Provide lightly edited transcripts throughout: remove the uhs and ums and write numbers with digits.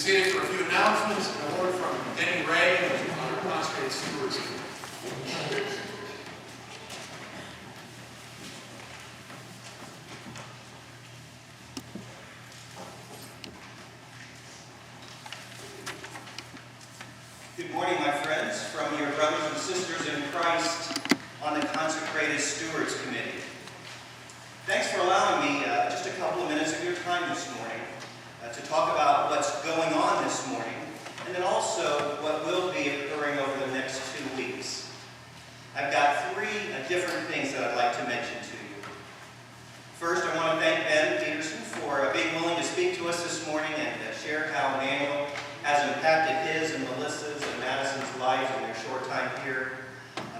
seated for a few announcements and a word from Denny Ray on our consecrated stewards. Good morning, my friends, from your brothers and sisters in Christ on the Consecrated Stewards Committee. Thanks for allowing me just a couple of minutes of your time this morning to talk about what's going on this morning, and then also what will be occurring over the next 2 weeks. I've got three different things that I'd like to mention to you. First, I want to thank Ben Peterson for being willing to speak to us this morning and share how Immanuel has impacted his and Melissa's and Madison's lives in their short time here.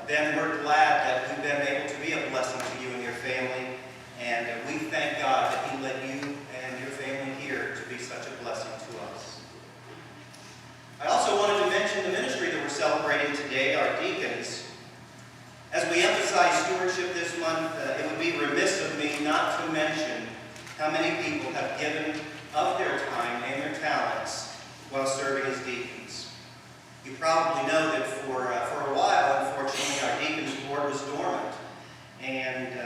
Ben, we're glad that we've been able to be a blessing to you and your family, and we thank God that He led you and your family here to be such a blessing to us. I also wanted to mention the ministry that we're celebrating today, our deacons. As we emphasize stewardship this month, it would be remiss of me not to mention how many people have given of their time and their talents while serving as deacons. You probably know that for a while, unfortunately, our deacons board was dormant. And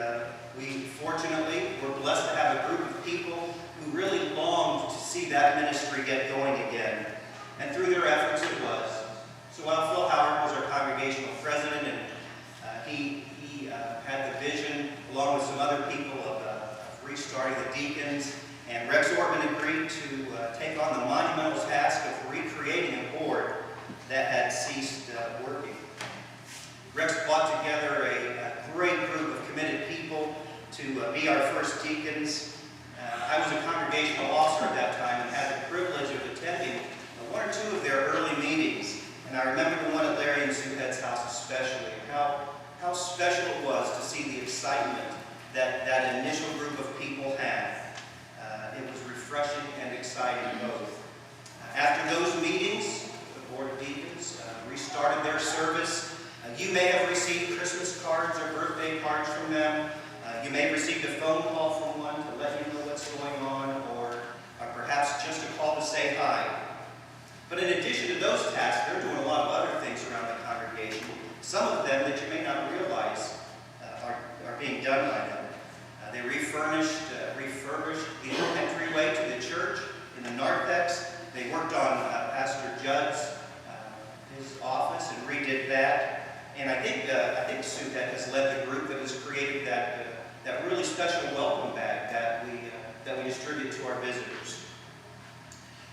we fortunately were blessed to have a group of people who really longed to see that ministry get going again. And through their efforts it was. So while Phil Howard was our congregational president, and he had the vision, along with some other people, of restarting the deacons, and Rex Ortman agreed to take on the monumental task of recreating a board that had ceased working. Rex brought together a great group of committed people to be our first deacons. I was a congregational officer at that time and had the privilege of attending one or two of their early meetings. And I remember the one at Larry and Sue Head's house especially, and how special it was to see the excitement that initial group of people had. It was refreshing and exciting both. After those meetings, the Board of Deacons restarted their service. You may have received Christmas cards or birthday cards from them. You may have received a phone call from one to let you know what's going on, or perhaps just a call to say hi. But in addition to those tasks, they're doing a lot of other things around the congregation, some of them that you may not realize are being done by them. They refurbished the entryway to the church in the narthex. They worked on Pastor Judd's his office and redid that. And I think Sue has led the group that has created that really special welcome bag that we distribute to our visitors.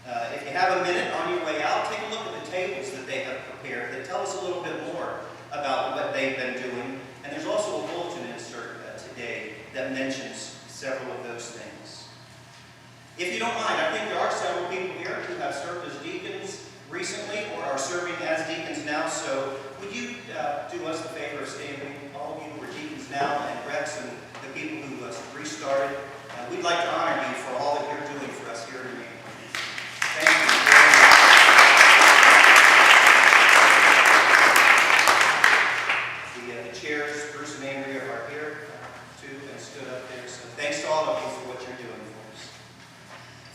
If you have a minute on your way out, take a look at the tables that they have prepared that tell us a little bit more about what they've been doing. And there's also a bulletin insert today that mentions several of those things. If you don't mind, I think there are several people here who have served as deacons recently or are serving as deacons now. So would you do us the favor of standing, all of you who are deacons now, and Rex and the people who restarted. We'd like to honor you for all that you're doing for us here in Immanuel. Thank you. The chairs, Bruce and Andrea, are here too and stood up there. So thanks to all of you for what you're doing for us.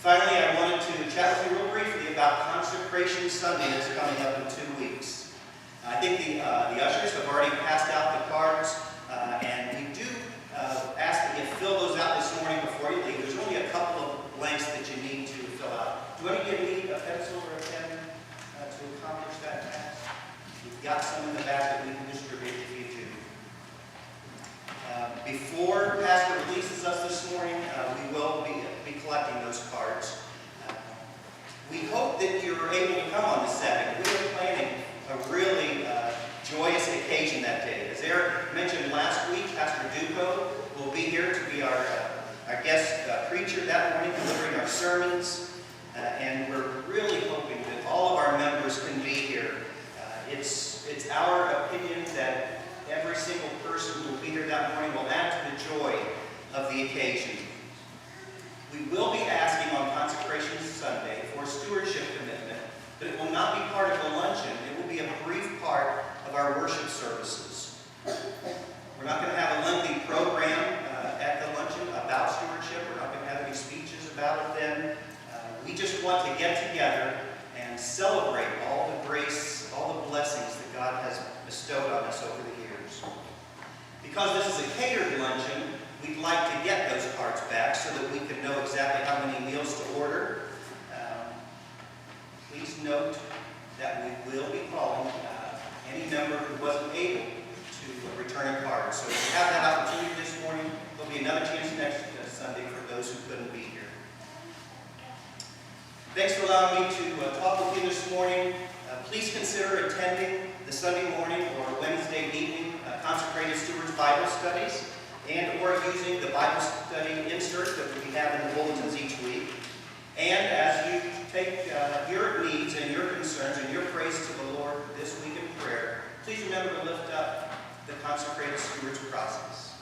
Finally, I wanted to chat with you real briefly about Consecration Sunday that's coming up in 2 weeks. I think the ushers have already passed out the cards, and we do ask that you fill those out this morning before you leave. There's only a couple of blanks that you need to fill out. Do any of you need a pencil or a pen to accomplish that task? We've got some in the back that we can distribute if you do. Before Pastor releases us this morning, we will be collecting those cards. We hope that you're able to come on the 2nd. We are planning a really joyous occasion that day. As Eric mentioned last week, Pastor Duco will be here to be our guest preacher that morning, delivering our sermons. And we're really hoping that all of our members can be here. It's our opinion that every single person who will be here that morning will add to the joy of the occasion. We will be asking on Consecration Sunday for a stewardship commitment, but it will not be part of the luncheon. It will be a brief part of our worship services. We're not going to have a lengthy program at the luncheon about stewardship. We're not going to have any speeches about it then. We just want to get together note that we will be calling any member who wasn't able to return a card. So if you have that opportunity this morning, there'll be another chance next Sunday for those who couldn't be here. Thanks for allowing me to talk with you this morning. Please consider attending the Sunday morning or Wednesday evening Consecrated Stewards Bible Studies, and or using the Bible study insert that we have in the bulletins each week. And as you take your needs and your concerns and your praise to the Lord this week in prayer, please remember to lift up the Consecrated Stewards process.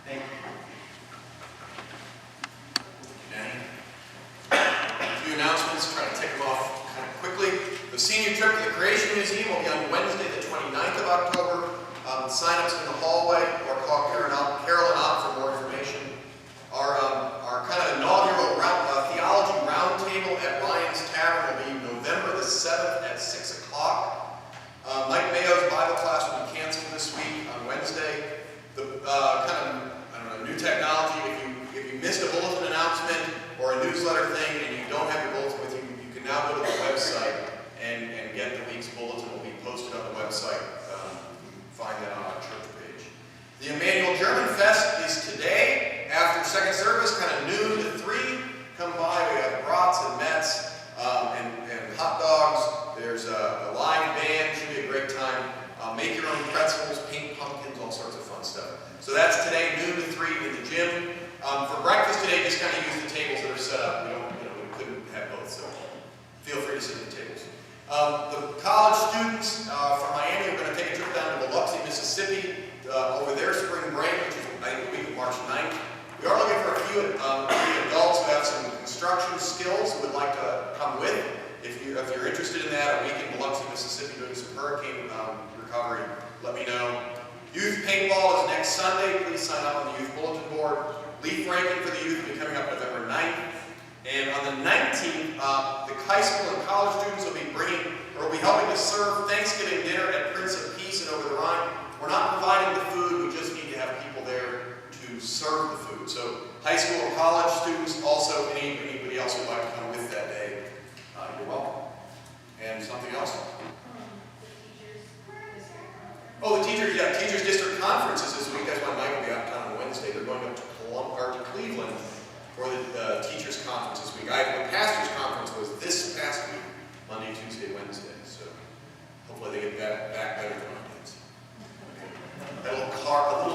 Thank you. Danny. A few announcements, trying to tick them off kind of quickly. The senior trip to the Creation Museum will be on Wednesday, the 29th of October. Sign-ups in the hallway, or call Carolyn up for more information. Our kind of inaugural theology roundtable at Ryan's Tavern will be November the 7th at 6 o'clock. Mike Mayo's Bible class will be canceled this week on Wednesday. The new technology, if you missed a bulletin announcement or a newsletter thing and you don't have your bulletin with you, you can now go to the website and get the week's bulletin. Will be posted on the website. Find that on our church page. The Immanuel German Fest is today after second service, kind of noon to 3. Come by. We have brats and mets and hot dogs. There's a live band. Should be a great time. Make your own pretzels, paint pumpkins, all sorts of fun stuff. So that's today, noon to 3 in the gym. For breakfast today, just kind of use the tables that are set up. We couldn't have both, so feel free to sit at the tables. The college students from Miami are going to take a trip down to Biloxi, Mississippi over their spring break, which is I think the week of March 9th. We are looking for a few adults who have some construction skills who would like to come with. If you're interested in that, a week in Biloxi, Mississippi, doing some hurricane recovery, let me know. Youth paintball is next Sunday. Please sign up on the youth bulletin board. Leaf ranking for the youth will be coming up November 9th. And on the 19th, the high school and college students will be helping to serve Thanksgiving dinner at Prince of Peace and Over the Rhine. We're not providing the food, we just need to have people there to serve the food. So high school and college students, also anybody else who'd like to come with that day, you're welcome. And something else? Oh, the teachers district conferences this week. That's why Mike will be out of town on Wednesday. They're going up to Cleveland for the teachers conference this week. The pastors conference was this past week, Monday, Tuesday, Wednesday. So hopefully they get back better than our kids. Okay. A little